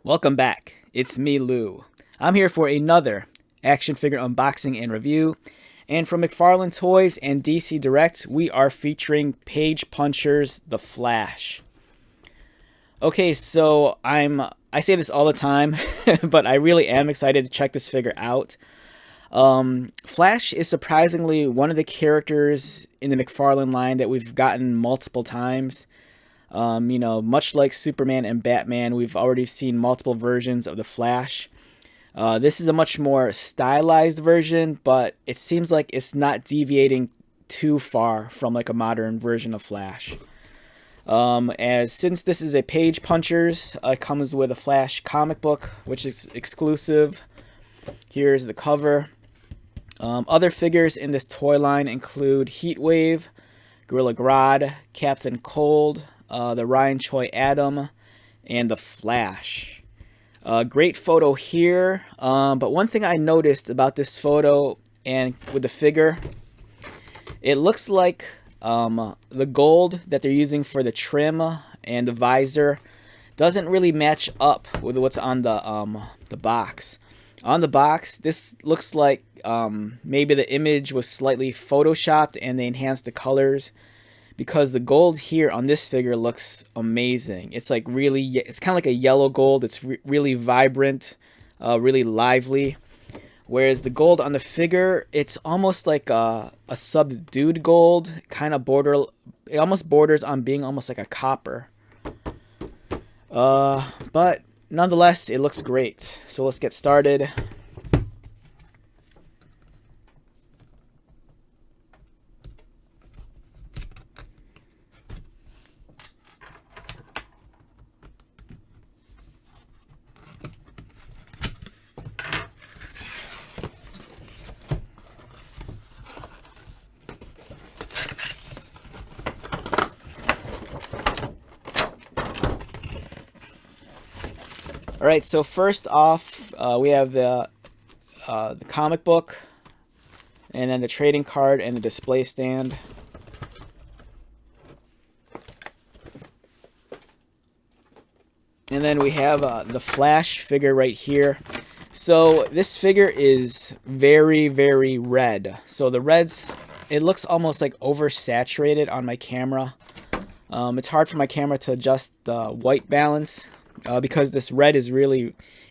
Welcome back. It's me, Lou. I'm here for another action figure unboxing and review. And from McFarlane Toys and DC Direct, we are featuring Page Puncher's The Flash. Okay, so I say this all the time, but I really am excited to check this figure out. Flash is surprisingly one of the characters in the McFarlane line that we've gotten multiple times. Much like Superman and Batman, we've already seen multiple versions of the Flash. This is a much more stylized version, but it seems like it's not deviating too far from like a modern version of Flash. As since this is a Page Punchers, it comes with a Flash comic book, which is exclusive. Here's the cover. Other figures in this toy line include Heatwave, Gorilla Grodd, Captain Cold, the Ryan Choi Atom, and the Flash. Great photo here, but one thing I noticed about this photo and with the figure, it looks like the gold that they're using for the trim and the visor doesn't really match up with what's on the box. On the box, this looks like maybe the image was slightly photoshopped and they enhanced the colors, because the gold here on this figure looks amazing. It's like it's kind of like a yellow gold. It's really vibrant, really lively. Whereas the gold on the figure, it's almost like a subdued gold, it almost borders on being almost like a copper. But nonetheless, it looks great. So let's get started. Alright, so first off, we have the comic book, and then the trading card and the display stand. And then we have the Flash figure right here. So this figure is very, very red. So the reds, it looks almost like oversaturated on my camera. It's hard for my camera to adjust the white balance. Because this red is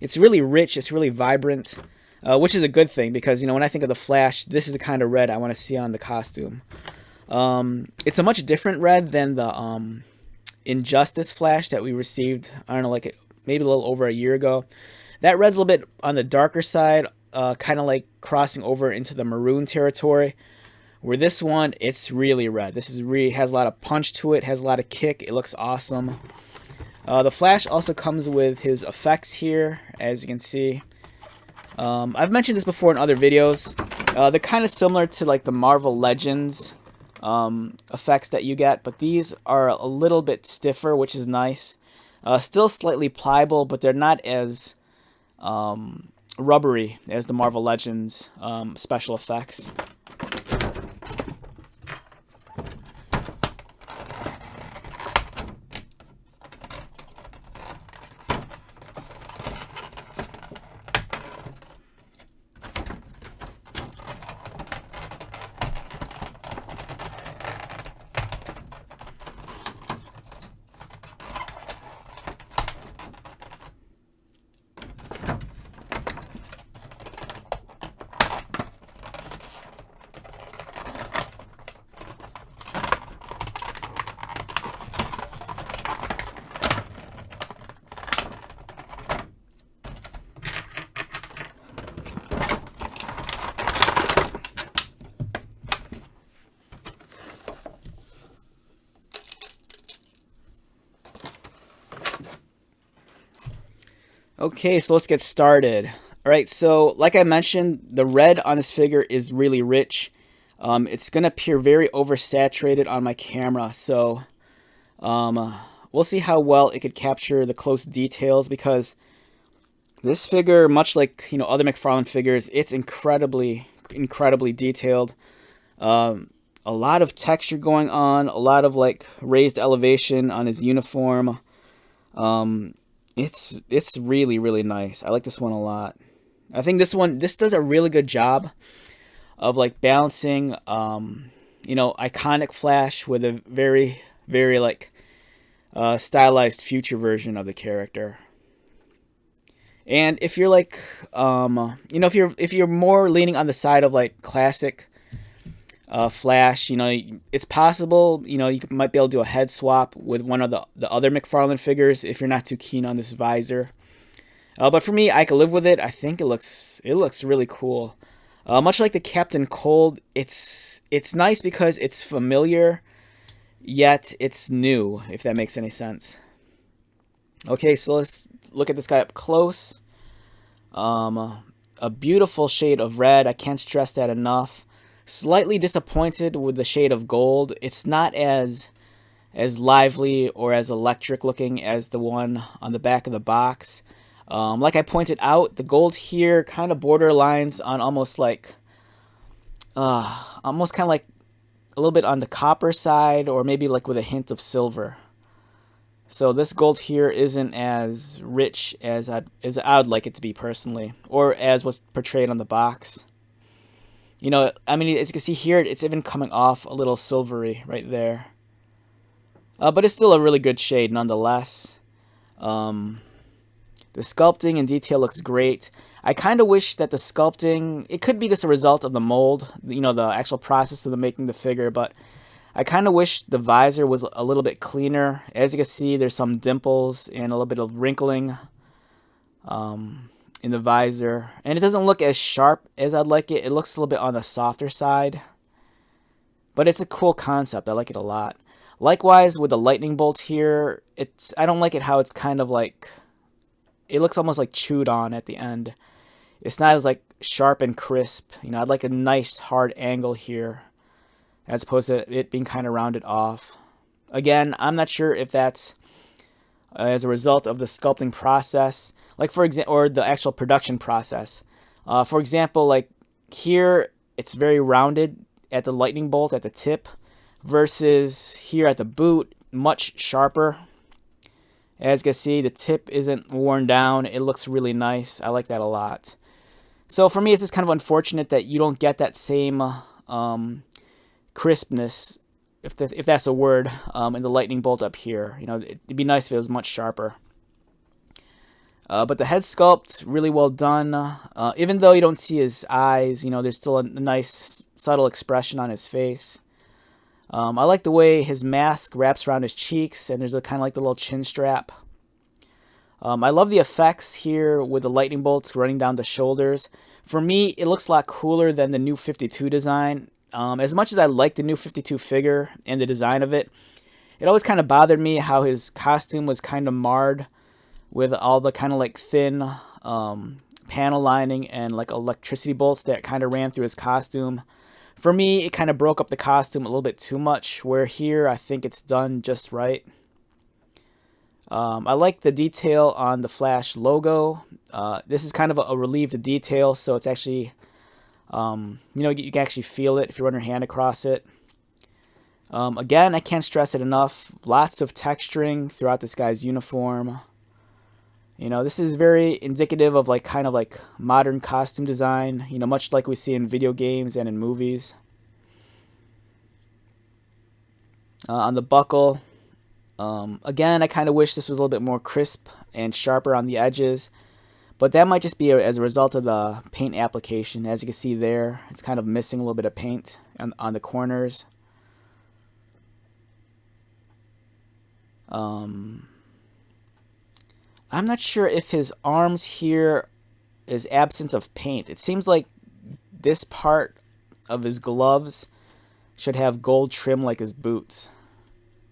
it's really rich, it's really vibrant, which is a good thing, because when I think of the Flash, this is the kind of red I want to see on the costume. It's a much different red than the Injustice Flash that we received, I don't know, like maybe a little over a year ago. That red's a little bit on the darker side, kind of like crossing over into the maroon territory, where this one, it's really red. This has a lot of punch to it, has a lot of kick, it looks awesome. The Flash also comes with his effects here, as you can see. I've mentioned this before in other videos. They're kind of similar to like the Marvel Legends effects that you get, but these are a little bit stiffer, which is nice. Still slightly pliable, but they're not as rubbery as the Marvel Legends special effects. Okay, so let's get started. Alright, so like I mentioned, the red on this figure is really rich. It's going to appear very oversaturated on my camera, so we'll see how well it could capture the close details, because this figure, much like other McFarlane figures, it's incredibly detailed. A lot of texture going on, a lot of like raised elevation on his uniform. It's really really nice. I like this one a lot. I think this does a really good job of like balancing iconic Flash with a very very like stylized future version of the character. And if you're like if you're more leaning on the side of like classic Flash, it's possible, you might be able to do a head swap with one of the other McFarlane figures if you're not too keen on this visor. But for me, I can live with it. I think it looks really cool. Much like the Captain Cold, it's nice because it's familiar, yet it's new, if that makes any sense. Okay, so let's look at this guy up close. A beautiful shade of red. I can't stress that enough. Slightly disappointed with the shade of gold. It's not as lively or as electric looking as the one on the back of the box. Like I pointed out, the gold here kind of borderlines on almost kind of like a little bit on the copper side, or maybe like with a hint of silver. So this gold here isn't as rich as I would like it to be personally, or as was portrayed on the box. I mean, as you can see here, it's even coming off a little silvery right there. But it's still a really good shade nonetheless. The sculpting and detail looks great. I kind of wish that the sculpting, it could be just a result of the mold, the actual process of making the figure, but I kind of wish the visor was a little bit cleaner. As you can see, there's some dimples and a little bit of wrinkling in the visor. And it doesn't look as sharp as I'd like it. It looks a little bit on the softer side. But it's a cool concept. I like it a lot. Likewise, with the lightning bolt here, I don't like it how it's kind of like, it looks almost like chewed on at the end. It's not as like sharp and crisp. I'd like a nice hard angle here, as opposed to it being kind of rounded off. Again, I'm not sure if that's as a result of the sculpting process, like for example, or the actual production process. For example, like here, it's very rounded at the lightning bolt at the tip, versus here at the boot, much sharper. As you can see, the tip isn't worn down. It looks really nice. I like that a lot. So for me, it's just kind of unfortunate that you don't get that same crispness, if that's a word, in the lightning bolt up here. It'd be nice if it was much sharper. But the head sculpt, really well done. Even though you don't see his eyes, there's still a nice subtle expression on his face. I like the way his mask wraps around his cheeks, and there's a kind of like the little chin strap. I love the effects here with the lightning bolts running down the shoulders. For me, it looks a lot cooler than the new 52 design. As much as I like the new 52 figure and the design of it, it always kind of bothered me how his costume was kind of marred with all the kind of like thin panel lining and like electricity bolts that kind of ran through his costume. For me, it kind of broke up the costume a little bit too much, where here I think it's done just right. I like the detail on the Flash logo. This is kind of a relieved detail, so it's actually, you can actually feel it if you run your hand across it. Again, I can't stress it enough. Lots of texturing throughout this guy's uniform. This is very indicative of like kind of like modern costume design, much like we see in video games and in movies. On the buckle, again, I kind of wish this was a little bit more crisp and sharper on the edges, but that might just be as a result of the paint application. As you can see there, it's kind of missing a little bit of paint on the corners. I'm not sure if his arms here is absence of paint. It seems like this part of his gloves should have gold trim like his boots.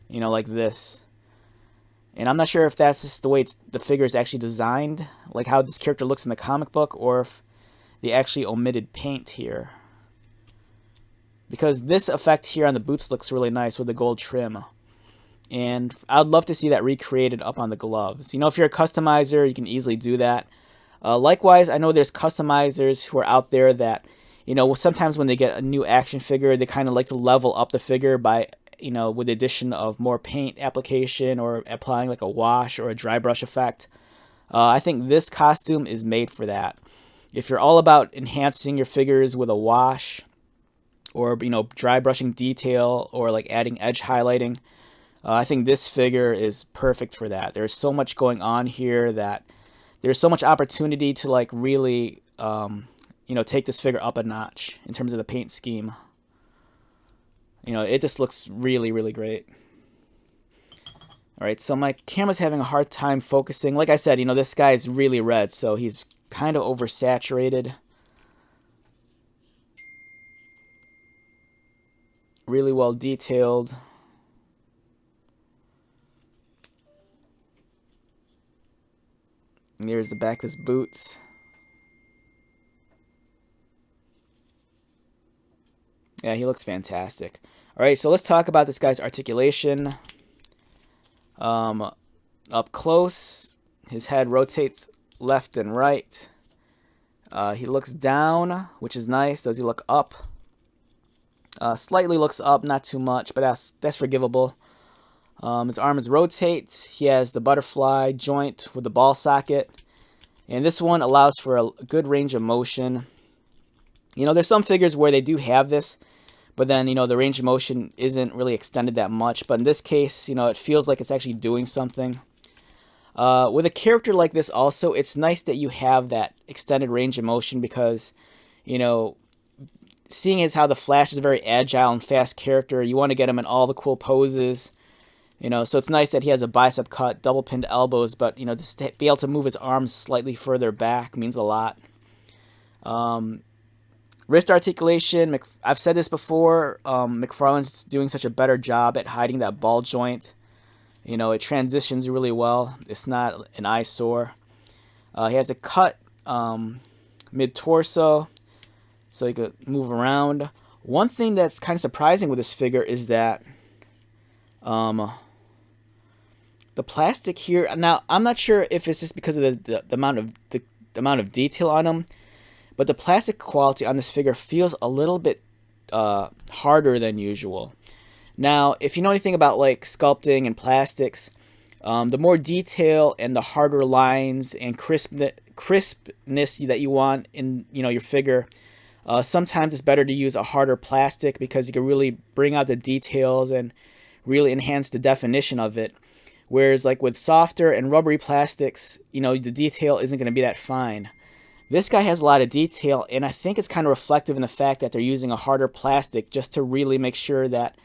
Like this. And I'm not sure if that's just the way the figure is actually designed, like how this character looks in the comic book, or if they actually omitted paint here. Because this effect here on the boots looks really nice with the gold trim. And I'd love to see that recreated up on the gloves. If you're a customizer, you can easily do that. Likewise, I know there's customizers who are out there that, sometimes when they get a new action figure, they kind of like to level up the figure by, with the addition of more paint application or applying like a wash or a dry brush effect. I think this costume is made for that. If you're all about enhancing your figures with a wash, or dry brushing detail, or like adding edge highlighting, I think this figure is perfect for that. There's so much going on here that there's so much opportunity to like really take this figure up a notch in terms of the paint scheme. It just looks really, really great. Alright, so my camera's having a hard time focusing. Like I said, this guy is really red, so he's kind of oversaturated. Really well detailed. And there's the back of his boots. Yeah, he looks fantastic. Alright, so let's talk about this guy's articulation. Up close, his head rotates left and right. He looks down, which is nice. Does he look up? Slightly looks up, not too much, but that's forgivable. His arms rotate. He has the butterfly joint with the ball socket, and this one allows for a good range of motion. There's some figures where they do have this, but then, the range of motion isn't really extended that much. But in this case, it feels like it's actually doing something. With a character like this also, it's nice that you have that extended range of motion because, seeing as how the Flash is a very agile and fast character, you want to get him in all the cool poses. So it's nice that he has a bicep cut, double pinned elbows, but, just to be able to move his arms slightly further back means a lot. Wrist articulation, I've said this before, McFarlane's doing such a better job at hiding that ball joint. It transitions really well. It's not an eyesore. He has a cut mid-torso, so he could move around. One thing that's kind of surprising with this figure is that the plastic here. Now, I'm not sure if it's just because of the amount of detail on him, but the plastic quality on this figure feels a little bit harder than usual. Now, if you know anything about like sculpting and plastics, the more detail and the harder lines and crispness that you want in your figure, sometimes it's better to use a harder plastic because you can really bring out the details and really enhance the definition of it. Whereas like with softer and rubbery plastics, the detail isn't going to be that fine. This guy has a lot of detail, and I think it's kind of reflective in the fact that they're using a harder plastic just to really make sure that,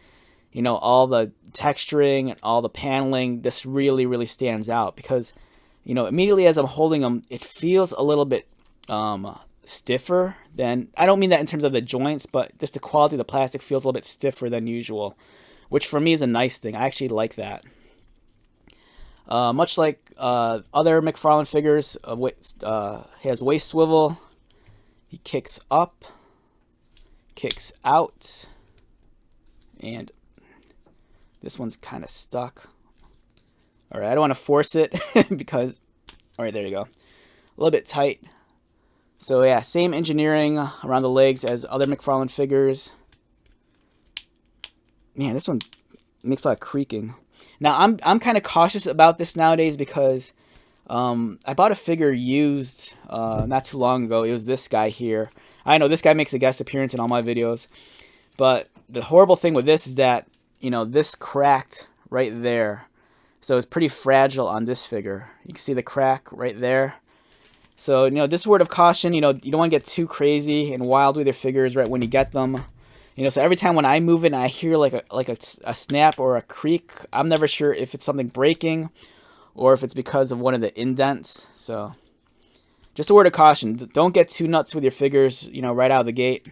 all the texturing and all the paneling just really, really stands out. Because, immediately as I'm holding them, it feels a little bit stiffer than, I don't mean that in terms of the joints, but just the quality of the plastic feels a little bit stiffer than usual, which for me is a nice thing. I actually like that. Much like other McFarlane figures, he has waist swivel. He kicks up, kicks out, and this one's kind of stuck. All right, I don't want to force it because, all right, there you go. A little bit tight. So yeah, same engineering around the legs as other McFarlane figures. Man, this one makes a lot of creaking. Now, I'm kind of cautious about this nowadays because I bought a figure used not too long ago. It was this guy here. I know this guy makes a guest appearance in all my videos. But the horrible thing with this is that, this cracked right there. So it's pretty fragile on this figure. You can see the crack right there. So, just a word of caution, you don't want to get too crazy and wild with your figures right when you get them. So every time when I move it and I hear like a snap or a creak, I'm never sure if it's something breaking or if it's because of one of the indents. So just a word of caution. Don't get too nuts with your figures, right out of the gate.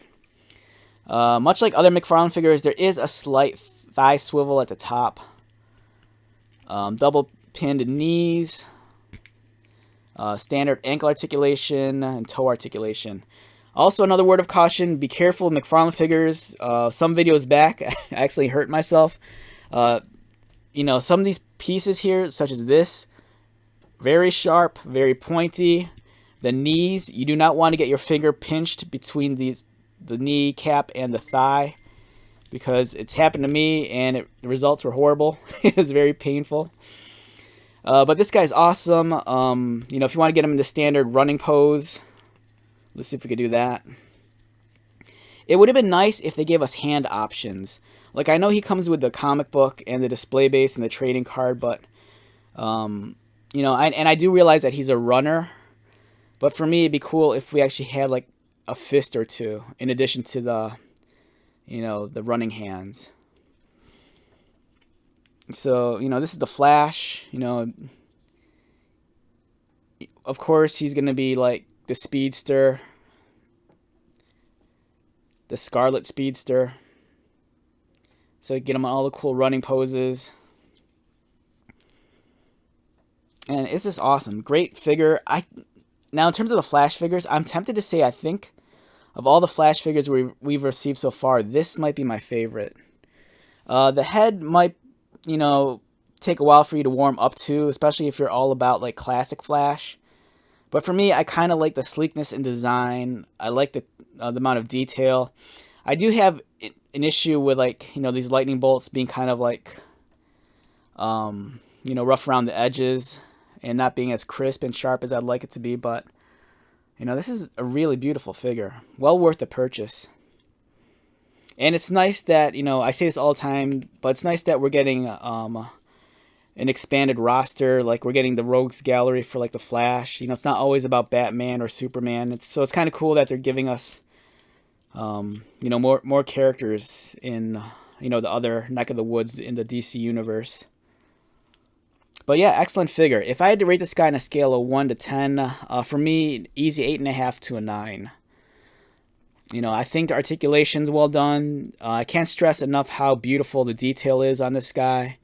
Much like other McFarlane figures, there is a slight thigh swivel at the top. Double pinned knees. Standard ankle articulation and toe articulation. Also, another word of caution, be careful with McFarlane figures. Some videos back, I actually hurt myself. Some of these pieces here, such as this, very sharp, very pointy. The knees, you do not want to get your finger pinched between the kneecap and the thigh, because it's happened to me and the results were horrible. It was very painful. But this guy's awesome. You know, if you want to get him in the standard running pose, let's see if we could do that. It would have been nice if they gave us hand options. Like, I know he comes with the comic book and the display base and the trading card, but, you know, I do realize that he's a runner. But for me, it'd be cool if we actually had, like, a fist or two in addition to the, you know, the running hands. So, you know, this is the Flash. You know, of course, he's going to be, like, the Speedster. The Scarlet Speedster. So you get him on all the cool running poses. And it's just awesome. Great figure. Now, in terms of the Flash figures, I'm tempted to say I think of all the Flash figures we've received so far, this might be my favorite. The head might, you know, take a while for you to warm up to, especially if you're all about, like, classic Flash. But for me, I kind of like the sleekness in design. I like the amount of detail. I do have an issue with, like, you know, these lightning bolts being kind of like, you know, rough around the edges and not being as crisp and sharp as I'd like it to be. But, you know, this is a really beautiful figure. Well worth the purchase. And it's nice that, you know, I say this all the time, but it's nice that we're getting an expanded roster. Like, we're getting the Rogues Gallery for, like, the Flash. You know, it's not always about Batman or Superman. So it's kind of cool that they're giving us, you know, more characters in, you know, the other neck of the woods in the DC universe. But yeah, excellent figure. If I had to rate this guy on a scale of 1 to 10, for me, easy 8.5 to a 9. You know, I think the articulation's well done. I can't stress enough how beautiful the detail is on this guy.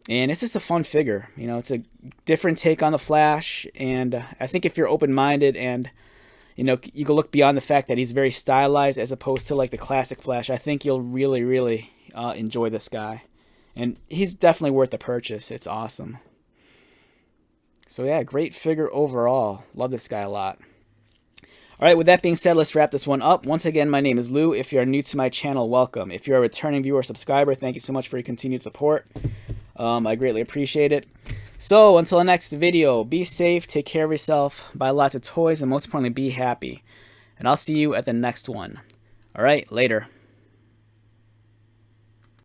And it's just a fun figure. You know, it's a different take on the Flash. And I think if you're open-minded and, you know, you can look beyond the fact that he's very stylized as opposed to, like, the classic Flash, I think you'll really, really enjoy this guy. And he's definitely worth the purchase. It's awesome. So, yeah, great figure overall. Love this guy a lot. All right, with that being said, let's wrap this one up. Once again, my name is Lou. If you are new to my channel, welcome. If you're a returning viewer or subscriber, thank you so much for your continued support. I greatly appreciate it. So, until the next video, be safe, take care of yourself, buy lots of toys, and most importantly, be happy. And I'll see you at the next one. All right, later.